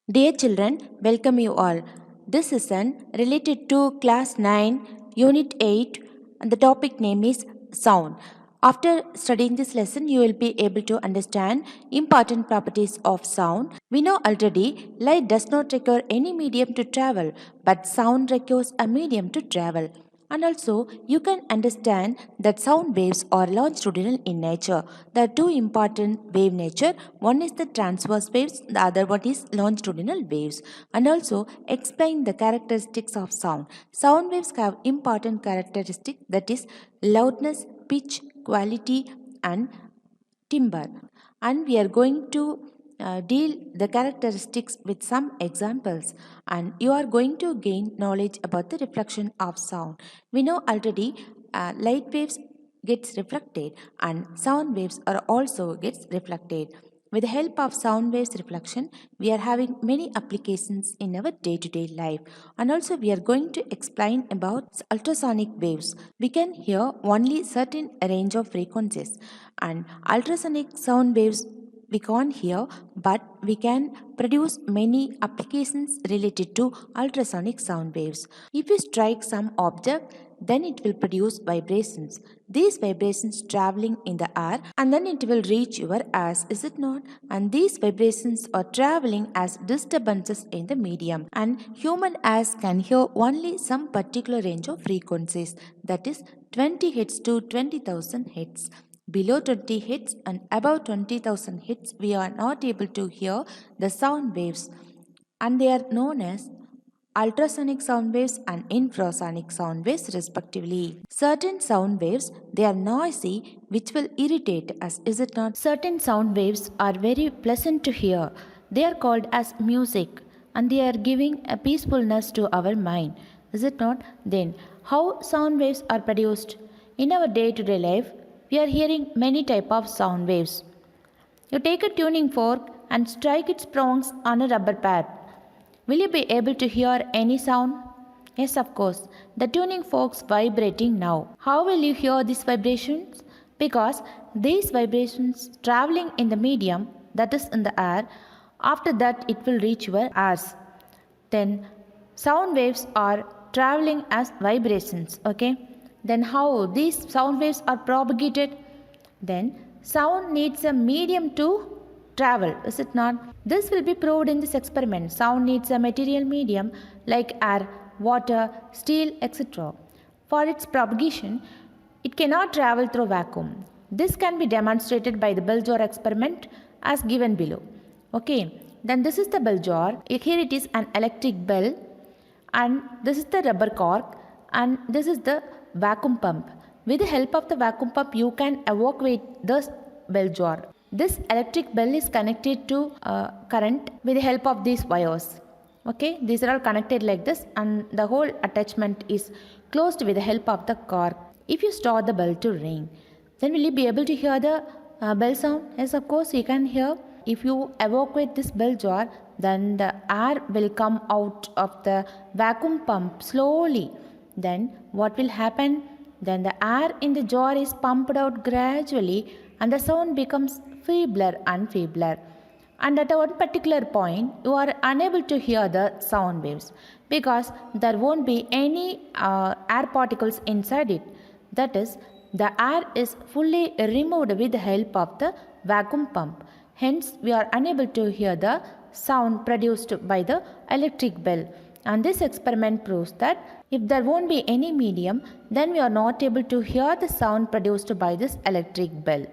Dear children, welcome you all. This lesson related to class 9, unit 8, and the topic name is sound. After studying this lesson, you will be able to understand important properties of sound. We know already light does not require any medium to travel, but sound requires a medium to travel. And also, you can understand that sound waves are longitudinal in nature. There are two important wave nature. One is the transverse waves, the other one is longitudinal waves. And also, explain the characteristics of sound. Sound waves have important characteristics, that is loudness, pitch, quality, and timbre, and we are going to deal the characteristics with some examples, and you are going to gain knowledge about the reflection of sound. We know already light waves gets reflected and sound waves are also gets reflected. With the help of sound waves reflection, we are having many applications in our day-to-day life. And also we are going to explain about ultrasonic waves. We can hear only certain range of frequencies, and ultrasonic sound waves we can't hear, but we can produce many applications related to ultrasonic sound waves. If you strike some object, then it will produce vibrations. These vibrations traveling in the air, and then it will reach your ears, is it not? And these vibrations are traveling as disturbances in the medium, and human ears can hear only some particular range of frequencies, that is 20 Hz to 20,000 Hz. Below 20 Hz and above 20,000 Hz, we are not able to hear the sound waves, and they are known as ultrasonic sound waves and infrasonic sound waves respectively. Certain sound waves, they are noisy, which will irritate us, is it not? Certain sound waves are very pleasant to hear. They are called as music, and they are giving a peacefulness to our mind, is it not? Then how sound waves are produced? In our day-to-day life, we are hearing many type of sound waves. You take a tuning fork and strike its prongs on a rubber pad. Will you be able to hear any sound? Yes, of course. The tuning fork's vibrating now. How will you hear these vibrations? Because these vibrations traveling in the medium, that is in the air, after that it will reach your ears. Then sound waves are traveling as vibrations, okay? Then how these sound waves are propagated? Then sound needs a medium to travel, is it not? This will be proved in this experiment. Sound needs a material medium like air, water, steel, etc. For its propagation, it cannot travel through vacuum. This can be demonstrated by the bell jar experiment as given below. Okay, then this is the bell jar. Here it is an electric bell, and this is the rubber cork, and this is the vacuum pump. With the help of the vacuum pump, you can evacuate the bell jar. This electric bell is connected to current with the help of these wires. Okay, these are all connected like this, and the whole attachment is closed with the help of the cork. If you start the bell to ring, then will you be able to hear the bell sound? Yes, of course you can hear. If you evacuate this bell jar, then the air will come out of the vacuum pump slowly. Then what will happen? Then the air in the jar is pumped out gradually, and the sound becomes feebler and feebler. And at one particular point, you are unable to hear the sound waves because there won't be any air particles inside it. That is, the air is fully removed with the help of the vacuum pump. Hence, we are unable to hear the sound produced by the electric bell. And this experiment proves that if there won't be any medium, then we are not able to hear the sound produced by this electric bell.